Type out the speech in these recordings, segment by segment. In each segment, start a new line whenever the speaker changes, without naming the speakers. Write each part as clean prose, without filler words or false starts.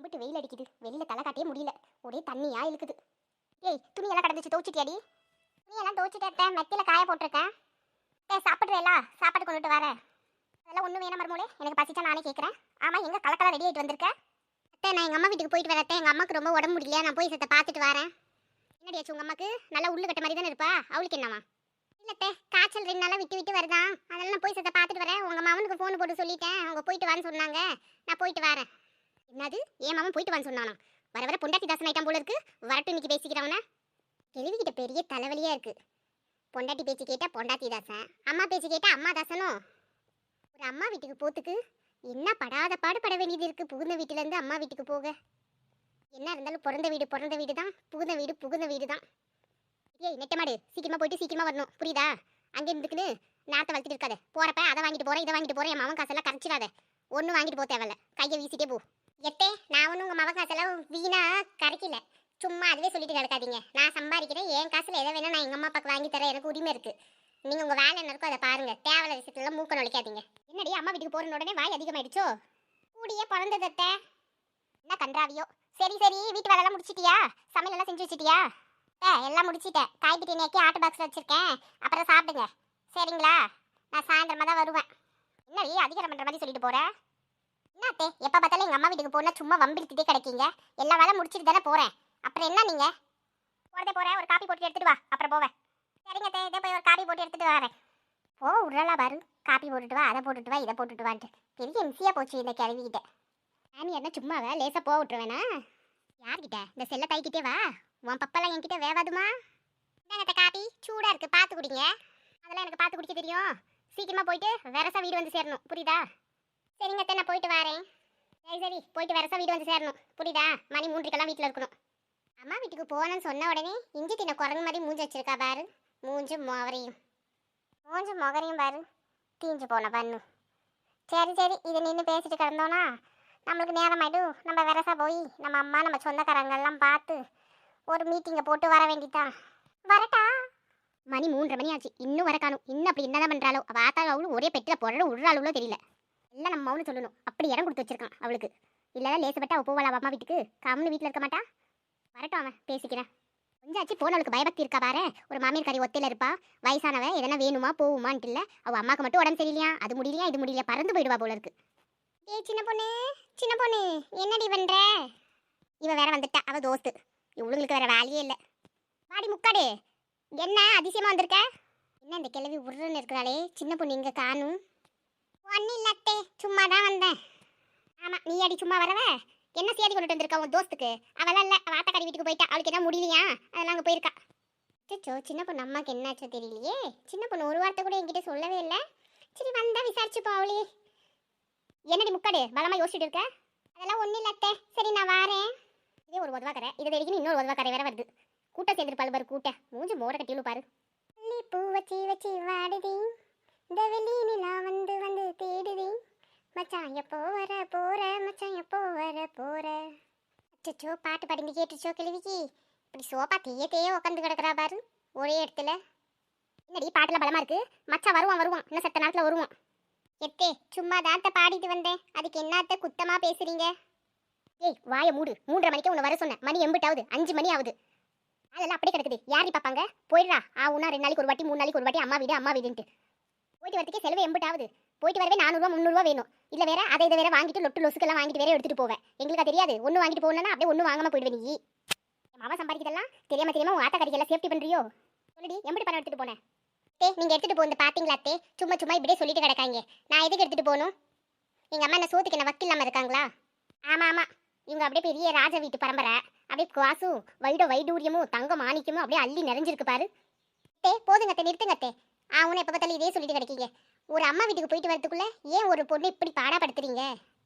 இம்பிட்டு வெயில் அடிக்குது, வெளியில தலை காட்டவே முடியல. ஒரே தண்ணியா இழுக்குது. ஏய், துணியெல்லாம் கடந்துச்சு, துவைச்சிட்டியாடி? துணியெல்லாம் துவைச்சிட்டேன், மெத்தில காய போட்டிருக்கேன். சாப்பிட்றேலா? சாப்பாடு கொண்டுட்டு வரேன். அதெல்லாம் ஒன்றும் வேணாம் மருமோளே, எனக்கு பசிச்சா நானே கேட்குறேன். ஆமாம், எங்கே கலக்கெல்லாம் ரெடி ஆகிட்டு வந்திருக்கேன்? அத்தை, நான் எங்கள் அம்மா வீட்டுக்கு போயிட்டு வரேன். எங்கள் அம்மாவுக்கு ரொம்ப உடம்பு முடியல, நான் போய் சத்த பார்த்துட்டு வரேன். என்னடி ஆச்சு உங்கள் அம்மாவுக்கு? நல்லா உள்ளு கட்ட மாதிரி தானே இருப்பா, அவளுக்கு என்னம்மா? இல்லத்தே, காய்ச்சல் 2 நாளாக விட்டு விட்டு வருதான், அதெல்லாம் நான் போய் சத்த பார்த்துட்டு வரேன். உங்கள் மாமனுக்கு ஃபோன் போட்டு சொல்லிட்டேன், அவங்க போயிட்டு வான்னு சொன்னாங்க, நான் போயிட்டு வரேன். என்னது, ஏன் மாமன் போயிட்டு வான்னு சொன்னானா? வர வர பொண்டாட்டி தாசன் ஐட்டம் போல இருக்கு. வரட்டும், இன்னைக்கு பேசிக்கிறவன. கேள்விக்கிட்ட பெரிய தலைவலியா இருக்கு. பொண்டாட்டி பேச்சு கேட்டா பொண்டாட்டி தாசன், அம்மா பேச்சு கேட்டா அம்மா தாசனும். ஒரு அம்மா வீட்டுக்கு போத்துக்கு என்ன படாத பாடுபட வேண்டியது இருக்கு. புகுந்த வீட்டுல இருந்து அம்மா வீட்டுக்கு போக என்ன இருந்தாலும் பிறந்த வீடு தான், புகுந்த வீடு தான். ஏய் நெட்டமாடு, சீக்கிரமா போயிட்டு சீக்கிரமா வரணும், புரியுதா? அங்கே இருந்துக்குன்னு நாத்தை வளர்த்துட்டு இருக்காத. போறப்ப அதை வாங்கிட்டு போறேன், இதை வாங்கிட்டு போறேன், என் மவன் காசெல்லாம் கரைச்சிடாத. ஒன்றும் வாங்கிட்டு போக தேவையில்ல, கையை வீசிட்டே போ. எத்தே, நான் ஒன்றும் உங்கள் மவன் காசெல்லாம் வீணா கரைக்கல. சும்மா அதுவே சொல்லிட்டு கிடக்காதீங்க. நான் சம்பாதிக்கிறேன், என் காசில் எதை வேணா நான் எங்கள் அம்மா அப்பாவுக்கு வாங்கி தரேன், எனக்கு உரிமை இருக்குது. நீங்கள் உங்கள் வேலை என்ன இருக்கோ அதை பாருங்கள், தேவையில்ல விஷயத்துலாம் மூக்க நுழைக்காதீங்க. என்னடி அம்மா வீட்டுக்கு போகிற உடனே வாய் அதிகமாயிடுச்சோ? கூடியே பிறந்ததத்தை என்ன கன்றாவியோ. சரி சரி, வீட்டு வேலையெல்லாம் முடிச்சிட்டியா? சமையலெல்லாம் செஞ்சு வச்சிட்டியா? எல்லாம் முடிச்சிட்டேன். காய் பிரியாணியாக்கி ஆட்டு பாக்ஸில் வச்சுருக்கேன், அப்புறம் சாப்பிடுங்க சரிங்களா? நான் சாயந்தரமாக தான் வருவேன். என்னடி அதிகாரம் பண்ணுற மாதிரி சொல்லிட்டு போகிறேன்? என்னத்தே, எப்போ பார்த்தாலும் எங்கள் அம்மா வீட்டுக்கு போனால் சும்மா வம்பிழுத்துட்டே கிடைக்கீங்க. எல்லா வேலை முடிச்சுட்டு தானே போகிறேன், அப்புறம் என்ன நீங்கள் போகிறேன்? ஒரு காப்பி போட்டு எடுத்துட்டு வா, அப்புறம் போவேன். சரிங்க தே, இதே போய் ஒரு காப்பி போட்டு எடுத்துட்டு வரேன். ஓ உடலா பாரு, காப்பி போட்டுட்டு வா, அதை போட்டுட்டு வா, இதை போட்டுட்டு வான்ட்டு பெரிய எம்சியாக போச்சு இந்த கிளவிக்கிட்ட. நீ என்ன சும்மாவே லேசாக போக விட்டுருவேனா? யார்கிட்ட? இந்த செல்ல தைக்கிட்டே வா, உன் பப்பெல்லாம் என்கிட்ட வேவாதுமா. என்னங்க காப்பி சூடாக இருக்குது, பார்த்து குடிங்க. அதெல்லாம் எனக்கு பார்த்து குடிக்க தெரியும். சீக்கிரமாக போயிட்டு வெரசா வீடு வந்து சேரணும், புரியுதா? சரிங்க அத்தை, நான் போயிட்டு வரேன். சரி போயிட்டு வெரசா வீடு வந்து சேரணும், புரியுதா? மணி 3:30 வீட்டில் இருக்கணும். அம்மா வீட்டுக்கு போகணும்னு சொன்ன உடனே இஞ்சி தின்ன குரங்கு மாதிரி மூஞ்சி வச்சிருக்கா பாரு. மூஞ்சும் முகரையும் பாரு, தீஞ்சு போன பண்ணு. சரி, இது நின்று பேசிட்டு கிடந்தோன்னா நம்மளுக்கு நேரமாயிடும். நம்ம வெரசா போய் நம்ம அம்மா நம்ம சொந்தக்காரங்கெல்லாம் பார்த்து ஒரு மீட்டிங்கை போட்டு வர வேண்டியதான். வரட்டா? மணி 3:30 மணி ஆச்சு, இன்னும் வர காணும். இன்னும் அப்படி என்னதான் பண்ணுறாளோ? அவள் ஆத்தாள் அவளும் ஒரே பெட்டில் பொருள் விடுறாளோ தெரியல. எல்லாம் நம்ம மௌனு சொல்லணும், அப்படி இடம் கொடுத்து வச்சிருக்கான் அவளுக்கு. இல்லைதான் லேசப்பட்டு அவள் போவாள் அம்மா வீட்டுக்கு, கம்னு வீட்டில் இருக்க மாட்டா. வரட்டும், அவன் பேசிக்கிறேன். கொஞ்சம் ஆச்சு போனவளுக்கு பயபக்தி இருக்கா பாரு. ஒரு மாமியார் கறி ஒத்தையில் இருப்பா, வயசானவ, எதனா வேணுமா போகுமான்ட்டு இல்லை. அவள் அம்மாவுக்கு மட்டும் உடம்பு சரியில்லையா, அது முடியலையா இது முடியலையா, பறந்து போயிடுவா போல இருக்கு. ஏய் சின்ன பொண்ணு என்னடி பண்ற? இவ வேற வந்துட்டா, அவ தோஸ்து. இவளுங்களுக்கு வேற வேலையே இல்லை. வாடி முக்காடு, என்ன அதிசயமா வந்திருக்க? என்ன இந்த கிழவி உருன்னு இருக்கிறாளே, சின்ன பொண்ணு இங்கே காணும். ஒன்றும் இல்லாத்தே, சும்மா தான் வந்தேன். ஆமாம், நீ அடி சும்மா வரவ? என்ன சேதி கொண்டுட்டு வந்திருக்கா உன் தோஸ்துக்கு? அவளாம் இல்லை, அவள் ஆத்தாக்காரி வீட்டுக்கு போயிட்டா, அவளுக்கு என்ன முடியலையா, அதெல்லாம் அங்கே போயிருக்கா. சச்சோ, சின்ன பொண்ணு அம்மாவுக்கு என்னாச்சோ தெரியலையே. சின்ன பொண்ணு ஒரு வார்த்தை கூட என்கிட்ட சொல்லவே இல்லை. சரி வந்தா விசாரிச்சுப்பா அவளே. என்னடி முக்காடு பலமாக யோசிச்சுட்டு இருக்க? அதெல்லாம் ஒன்றும் இல்லாத்தே, சரி நான் வரேன். இதே ஒரு உதவாக்கரை, இதை தெரிவிக்கணும் இன்னொரு உதவாக்கரை வேற வருது. கூட்டம் சேர்ந்துருப்பாள் பாரு, கூட்டம் மூஞ்சி மோட கட்டியும் பாரு. பூ வச்சு வாடுதி, இந்த வெளி நிலா வந்து தேடுதி, மச்சான் எப்போ வர போற, மச்சான் எப்போ வர போற. அச்சோ, பாட்டு பாடிந்து கேட்டுச்சோ கிழவிக்கு. இப்படி சோப்பா தேய உட்காந்து கிடக்குறா பாரு ஒரே இடத்துல. என்னடி பாட்டுல பலமா இருக்கு? மச்சான் வருவான், இன்னும் சத்த நேரத்தில் வருவான். எத்தே, சும்மா தாத்த பாடிட்டு வந்தேன், அதுக்கு என்னத்த குத்தமா பேசுறீங்க? ஏய் வாயை மூடு, 3:30 மணிக்கு உன்னை வர சொன்னேன், மணி 8 5 மணி ஆகுது. அதெல்லாம் அப்படியே கிடக்குது, யாரி பார்ப்பாங்க? போயிடுறா. ஆகுனா 2 நாளைக்கு ஒரு வாட்டி 3 நாளைக்கு ஒரு வாட்டி அம்மா வீடுன்ட்டு போயிட்டு வரதுக்கே செலவு 80 ஆகுது. போயிட்டு வரவே 400 300 வேணும். இல்லை வேற அதை இதை வேற வாங்கிட்டு லொட்டு லொசுக்கெல்லாம் வாங்கிட்டு வேற எடுத்துட்டு போவேன். எங்களுக்கு தெரியாது, ஒன்று வாங்கிட்டு போகணுன்னா அப்படியே ஒன்றும் வாங்காம போயிடுவேன். நீ அவன் சம்பாதிக்கிறதெல்லாம் தெரியாம உன் ஆட்ட கறிக்கெல்லாம் சேஃப்டி பண்ணுறியோ? சொல்லிடி, எப்படி பணம் எடுத்துட்டு போனேன்? நீங்கள் எடுத்துட்டு போந்து பார்த்தீங்களா தே? சும்மா இப்படியே சொல்லிட்டு கிடக்காங்க. நான் எதுக்கு எடுத்துட்டு போகணும்? எங்கள் அம்மா என்ன சோத்துக்கு என்ன வக்கீல் இல்லாமல் இருக்காங்களா? ஆமாம், இவங்க அப்படியே பெரிய ராஜ வீட்டு பரம்பரை, அப்படியே காசும் வைடூரியமும் தங்க மாணிக்கமும் அப்படியே அள்ளி நிறைஞ்சிருக்கு பாரு. போதுங்கத்தே, நிறுத்துங்கத்தே. உன்னை எப்போ பார்த்தாலும் இதே சொல்லிட்டு கிடைக்கீங்க. ஒரு அம்மா வீட்டுக்கு போயிட்டு வரதுக்குள்ள ஏன் ஒரு பொண்ணு இப்படி பாடாப்படுத்துறீங்க?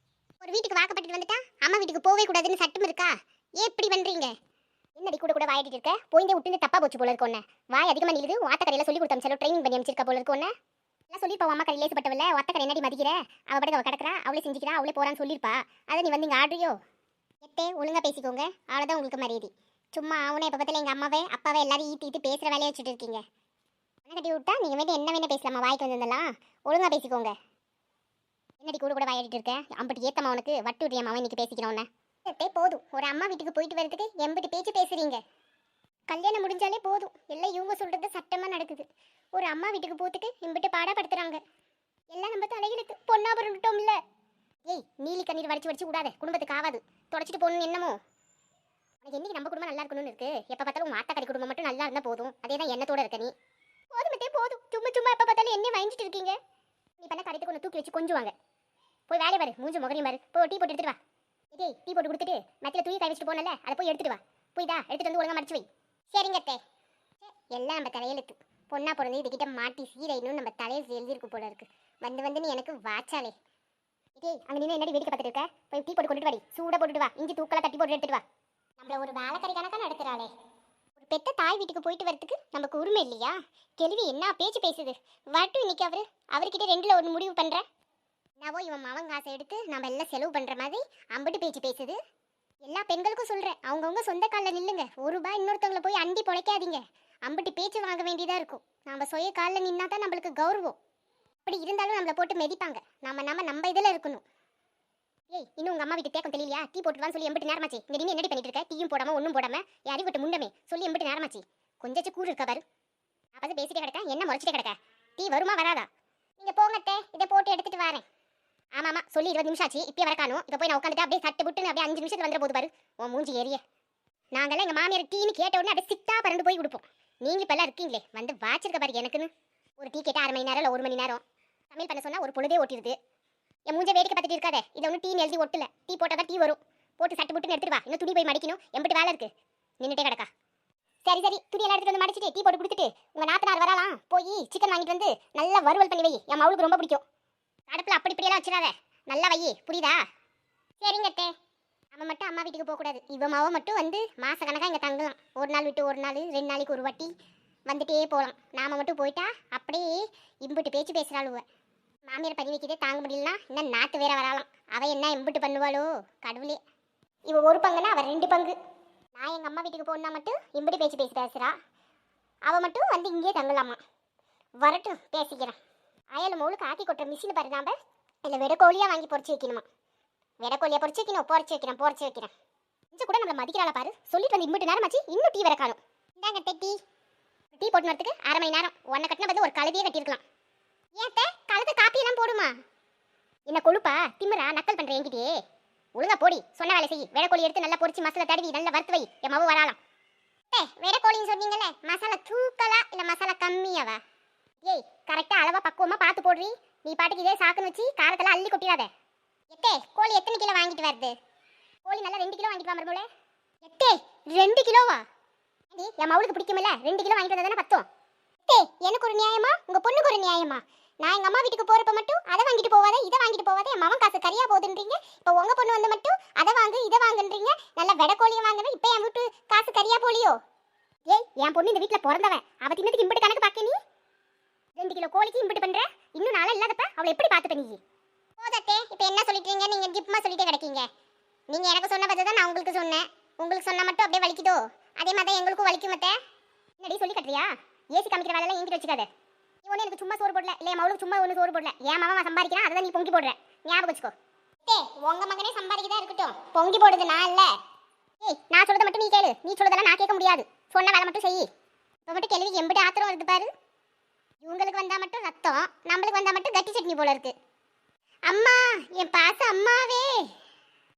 ஒரு வீட்டுக்கு வாக்கப்பட்டு வந்துட்டா அம்மா வீட்டுக்கு போவே கூடாதுன்னு சட்டம் இருக்கா? ஏன் இப்படி பண்றீங்க? என்னடி கூட வாயிட்டு இருக்க? போயிந்தே விட்டு தப்பா போச்சு போல இருக்கு. ஒன்று வாய் அதிகமாக நிலுது. வாத்த கரையில சொல்லி கொடுத்தோம், செலவு ட்ரைனிங் பண்ணி அமைச்சிருக்கா போல இருக்கு. ஒன்று எல்லாம் சொல்லியிருப்பா, அம்மா கரையில் லேசப்பட்டவில்ல, ஒத்த கரை என்னடி மதிக்கிற, அவள் படகு அவள் கிடக்குறா, அவளே செஞ்சுக்கிறா, அவளே போறான்னு சொல்லியிருப்பா. அதை நீ வந்து இங்கே ஆடுறியோ? எத்தே, ஒழுங்கா பேசிக்கோங்க, அவ்வளோதான் உங்களுக்கு மரியாதை. சும்மா அவனை எப்போ பார்த்தாலும் எங்கள் அப்பாவை எல்லாரும் ஈட்டு பேசுகிற வேலையை வச்சுட்டு இருக்கீங்க. கட்டி விட்டா நீங்கள் வேண்டிய என்ன வேணா பேசலாமா? வாய்க்கு வந்திருந்தலாம், ஒழுங்கா பேசிக்கோங்க. என்னடி கூட வாயிட்டு இருக்க? அம்பட்டு ஏத்தம்மா உனக்கு வட்டு விட்றியம்மா, இன்னைக்கு பேசிக்கிறோன்னே. அத்தை போதும், ஒரு அம்மா வீட்டுக்கு போயிட்டு வரதுக்கு எம்பிட்டு பேச்சு பேசுறீங்க. கல்யாணம் முடிஞ்சாலே போதும், எல்லாம் இவங்க சொல்றது சட்டமா நடக்குது. ஒரு அம்மா வீட்டுக்கு போறதுக்கு இம்பிட்டு பாடப்படுத்துறாங்க. எல்லாம் நம்ம தலையிலுக்கு பொண்ணா பிறந்துட்டோம்ல. ஏய், நீலி கண்ணீர் வடிச்சு வடிச்சு விடாத, குடும்பத்துக்கு ஆகாது. தொடச்சிட்டு போகணும் என்னமோ. உனக்கு என்னைக்கு நம்ம குடும்பம் நல்லா இருக்கணும்னு இருக்கு? எப்ப பார்த்தாலும் உங்க ஆத்தாக்கறி குடும்பம் மட்டும் நல்லா இருந்தா போதும். அதே தான் எண்ணத்தோட இருக்க நீ. போதுமத்தே போதும், சும்மா சும்மா எப்ப பார்த்தாலும் என்ன வாங்கிட்டு இருக்கீங்க? நீ பண்ண கடைக்கு ஒன்று தூக்கி வச்சு கொஞ்சுவாங்க. போய் வேலையை பாரு, மூஞ்சி முகரையும் பாரு. போய் டீ போட்டு எடுத்துட்டு வா. ஏய், டீ போட்டு கொடுத்துட்டு மெத்தில தூக்கி கை வச்சுட்டு போனல, அதை போய் எடுத்துட்டு வா. போய்தா எடுத்துட்டு வந்து ஒழுங்கா மடிச்சு வை. சரிங்க அத்தை. எல்லாம் நம்ம தலையெழுத்து. பொண்ணா பிறந்து இதுகிட்ட மாட்டி சீரைன்னு நம்ம தலையில் எழுதிருக்கு போல இருக்கு. வந்து வந்து நீ எனக்கு வாச்சாலே. ஏய், அங்க நின்று என்னடி வேடிக்கை பார்த்துட்டு இருக்க? போய் டீ போட்டு கொண்டுட்டு வாடி, சூடா போட்டுட்டு வா. இஞ்சி தூக்கலா தட்டி போட்டு எடுத்துட்டு வா. நம்மள ஒரு வேலைக்காரி கணக்கா நடத்துறாளே. ஒரு பெத்த தாய் வீட்டுக்கு போயிட்டு வரதுக்கு நமக்கு உரிமை இல்லையா? கேள்வி என்ன பேச்சு பேசுது. வரட்டும் இன்னைக்கு அவர்கிட்ட ரெண்டுல ஒன்று முடிவு பண்றேன். என்னவோ இவன் மவன் காசை எடுத்து நம்ம எல்லாம் செலவு பண்ற மாதிரி அம்பட்டு பேச்சு பேசுது. எல்லா பெண்களுக்கும் சொல்றேன், அவங்கவுங்க சொந்த காலில் நில்லுங்க. ஒரு ரூபாய் இன்னொருத்தவங்களை போய் அண்டி பொழைக்காதீங்க. அம்பட்டு பேச்சு வாங்க வேண்டியதா இருக்கும். நம்ம சுய காலில் நின்னா தான் நம்மளுக்கு கௌரவம். அப்படி இருந்தாலும் நம்மளை போட்டு மெதிப்பாங்க. நம்ம இதில் இருக்கணும். ஏய், இன்னும் உங்க அம்மா வீட்டு தேக்கம் தெரியலையா? டீ போட்டுவான்னு சொல்லி எம்பிட்டு நேரமாச்சு. இங்க நீ என்னடி பண்ணிட்டு இருக்க? டீயும் போடாம ஒன்றும் போடாம யாரையும் விட்டு முண்டமே சொல்லி எம்பிட்டு நேரமாச்சு. கொஞ்சம் கூறு இருக்கா பாரு. அப்போ பேசிட்டே கிடக்க, என்ன முறைச்சிட்டே கிடக்க? டீ வருமா வராதா? நீங்க போங்கத்தே, இதை போட்டு எடுத்துட்டு வரேன். ஆமாமா, சொல்லி 20 நிமிஷம் ஆச்சு, இப்பயே வர காணும். இப்போ போய் நான் உட்காந்துட்டு அப்படியே சட்டு புட்டுன்னு அப்படியே 5 நிமிஷத்துல வந்துட போது பாரு உன் மூஞ்சி ஏறிய. நாங்கெல்லாம் எங்க மாமியார் டீன்னு கேட்ட உடனே அப்படியே சிட்டா பறந்து போய் கொடுப்போம். நீங்க இப்பெல்லாம் இருக்கீங்களே, வந்து வாச்சிருக்க பாரு எனக்குன்னு. ஒரு டீ கேட்டால் 1/2 மணி நேரம் இல்லை 1 மணி நேரம். சமையல் பண்ண சொன்னா ஒரு பொழுதே ஓட்டிடுது. என் மூஞ்ச வேடிக்கை பார்த்துட்டு இருக்காதே. இதை ஒன்றும் டீன்னு எழுதி ஒட்டல. டீ போட்டால் தான் டீ வரும். போட்டு சட்டு புட்டுன்னு எடுத்துட்டு வா. இன்னும் துணி போய் மடிக்கணும், எம்பிட்டு வேலை இருக்கு. நின்றுட்டே கிடக்கா. சரி சரி, துணியெல்லாம் எடுத்துட்டு வந்து மடிச்சிட்டு டீ போட்டு கொடுத்துட்டு உங்க நாத்தனார் வரலாம். போய் சிக்கன் வாங்கிட்டு வந்து நல்லா வறுவல் பண்ணி வை. என் மவுளுக்கு ரொம்ப பிடிக்கும். அடுப்பில் அப்படி இப்படியெல்லாம் வச்சிடாத, நல்லா வை, புரியுதா? சரிங்க அத்தை. நம்ம மட்டும் அம்மா வீட்டுக்கு போகக்கூடாது. இவன் மாவை மட்டும் வந்து மாச கணக்காக இங்கே தங்கலாம். ஒரு நாள் விட்டு ஒரு நாள், 2 நாளைக்கு ஒரு வாட்டி வந்துட்டே போகலாம். நாம மட்டும் போயிட்டா அப்படியே இம்புட்டு பேச்சு பேசுகிறாளுவ. மாமியார் பண்ணி வைக்கிறதே தாங்க முடியலனா இன்னும் நாத்து வேற வராலாம். அவள் என்ன இம்புட்டு பண்ணுவாளோ கடவுளே. இவ ஒரு பங்குன்னா அவள் 2 பங்கு. நான் எங்கள் அம்மா வீட்டுக்கு போனா மட்டும் இம்புட்டு பேச்சு பேசுகிறா. அவள் மட்டும் வந்து இங்கேயே தங்கலாமா. வரட்டும், பேசிக்கிறேன். அயல் மோளுக்கு ஆக்கி கொட்டுற மிஷின் பாரு. நாம இல்லை வெடக்கோழியாக வாங்கி பொறிச்சு வைக்கணுமா? வெடக்கோழியாக பொறிச்சு வைக்கணும். பொறிச்சு வைக்கிறேன். கொஞ்சம் கூட நம்மளை மதிக்கிறாளா பாரு. சொல்லிட்டு வந்து இம்புட்டு நேரம் ஆச்சு, இன்னும் டீ வர காணும். இந்தாங்க டீ போட்டு வரத்துக்கு 1/2 மணி நேரம். உன்னை கட்டின பதில் ஒரு கழுதியே கட்டியிருக்கலாம். ஏத்த கழுத்து காப்பியெல்லாம் போடுமா? என்ன கொழுப்பா திமிரா நக்கல் பண்ணுற என்கிட்டயே? ஒழுங்கா போடி, சொன்ன வேலை செய். வெடக்கோழி எடுத்து நல்லா பொறிச்சு மசாலா தடவி நல்லா வறுத்து வை. என் மாவு வராலாம். வெடக்கோழின்னு சொன்னீங்கல்ல, மசாலா தூக்கலா இல்லை மசாலா கம்மியாவா? ஏய், கரெக்டாக அளவாக பக்குவமாக பார்த்து போடுறீ. நீ பாட்டுக்கு இதே சாக்குன்னு வச்சு காரத்தெல்லாம் அள்ளி கொட்டிடாத. கோழி எத்தனை கிலோ வாங்கிட்டு வருது? கோழி நல்லா 2 கிலோ வாங்கிட்டு வா மருமகளே. 2 கிலோவா? என் மவுளுக்கு பிடிக்குமில்ல, 2 கிலோ வாங்கிட்டு வந்தா தானே பத்தும். எனக்கு ஒரு நியாயமா, உங்க பொண்ணுக்கு ஒரு நியாயமா? நான் எங்க அம்மா வீட்டுக்கு போறப்ப மட்டும் அதை வாங்கிட்டு போவாத, இதை வாங்கிட்டு போவாத, என் மவன் காசு கரியா போகுதுன்றீங்க. இப்போ உங்க பொண்ணு வந்து மட்டும் அதை வாங்கு இதை வாங்குன்றீங்க. நல்லா வெடக்கோழியை வாங்குறேன், இப்போ என் வீட்டு காசு கரியா போலியோ? ஏய், என் பொண்ணு இந்த வீட்டில் பிறந்தவன். அவ தின்னதுக்கு இம்பிட்டு கணக்கு பார்க்க நீ 2 கிலோ கோழிக்கு இம்பிட்டு பண்ற. இன்னும் நாளா இல்லாதப்ப அவளை எப்படி பார்த்து பண்ணி? போதத்தே, இப்போ என்ன சொல்லிட்டீங்க? நீங்க ஜிப்மா சொல்லிட்டே கிடக்கீங்க. நீங்க எனக்கு சொன்ன பத்தி தான் நான் உங்களுக்கு சொன்னேன். உங்களுக்கு சொன்ன மட்டும் அப்படியே வலிக்குதோ? அதே மாதிரி எங்களுக்கும் வலிக்கும். மத்த என்னடி சொல்லி கட்டுறியா? ஏசி காமிக்கிற வேலையெல்லாம் என்கிட்ட வச்சுக்காத. நீ ஒன்று எனக்கு சும்மா சோறு போடல, இல்லை மவுளுக்கு சும்மா ஒன்று சோறு போடல. என் மாமா சம்பாதிக்கிறான், அதை நீ பொங்கி போடுற. ஞாபகம் வச்சுக்கோ. உங்க மகனே சம்பாதிக்கதான் இருக்கட்டும், பொங்கி போடுது நான் இல்லை. ஏய், நான் சொல்றதை மட்டும் நீ கேளு. நீ சொல்றதெல்லாம் நான் கேட்க முடியாது. சொன்ன வேலை மட்டும் செய். இப்போ மட்டும் கேள்விக்கு எம்பிட்டு ஆத்திரம் வருது பாரு. இவங்களுக்கு வந்தா மட்டும் ரத்தம், நம்மளுக்கு வந்தா மட்டும் கட்டி சட்னி போல இருக்கு. அம்மா, என் பாச அம்மாவே.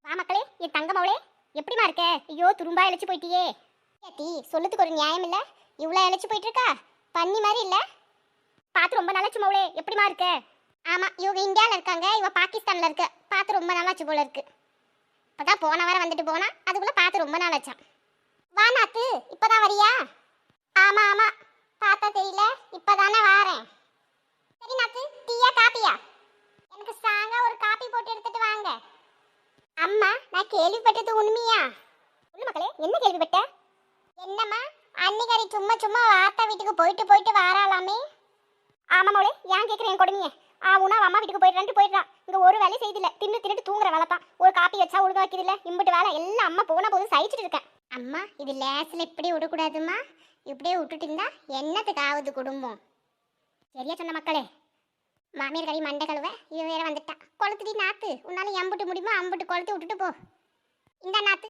வா மக்களே, என் தங்க மவளே, எப்படிமா இருக்க? ஐயோ, துரும்பா இழைச்சி போயிட்டியே. ஏத்தி சொல்லுறதுக்கு ஒரு நியாயம் இல்லை. இவ்வளோ இழைச்சி போயிட்டு இருக்கா, பண்ணி மாதிரி இல்லை. பார்த்து ரொம்ப நாளாச்சு மவளே, எப்படிமா இருக்க? ஆமாம், இவங்க இந்தியாவில் இருக்காங்க, இவ பாகிஸ்தானில் இருக்க. பார்த்து ரொம்ப நாளாச்சு போல இருக்கு. இப்போதான் போன வாரம் வந்துட்டு போனா, அதுக்குள்ளே பார்த்து ரொம்ப நாளாச்சான். வா நாத்து, இப்போதான் வரியா? ஆமாம் ஆமாம், பார்த்தா தெரியல, இப்போதானே வாரேன். சரி நாத்து, டீயா காப்பியா? எனக்கு ஸ்ட்ராங்கா ஒரு காப்பி போட்டு எடுத்துட்டு வாங்க. அம்மா, நான் கேள்விப்பட்டது உண்மையா? சொல்லு மக்களே, என்ன கேள்விப்பட்ட? என்னம்மா, அன்னிக்காரி சும்மா சும்மா வாத்தா வீட்டுக்கு போயிட்டு போயிட்டு வாராளாமே? ஆமாம் மோளே, ஏன் கேட்குறேன் கொடுமையே? உனா அம்மா வீட்டுக்கு போயிடுறான். இங்கே ஒரு வேலையும் செய்தில்லை, தின்னுட்டு தூங்குற வேலை தான். ஒரு காப்பி வச்சா ஒழுங்கா வைக்கிறதில்ல, இம்பிட்டு வேலை எல்லாம் அம்மா போன போது சகிச்சுட்டு இருக்கேன். அம்மா, இது லேஸில் இப்படி விடக்கூடாதும்மா. இப்படியே விட்டுட்டு இருந்தா என்னத்துக்கு ஆகுது குடும்பம்? சரியா சொன்ன மக்களே. மாமியார் கறி மண்டை கழுவ இவ வேற வந்துட்டா. கொளுத்துடி நாத்து, உன்னால எம்புட்டு முடியுமோ அம்புட்டு கொளுத்து விட்டுட்டு போ. இந்த நாத்து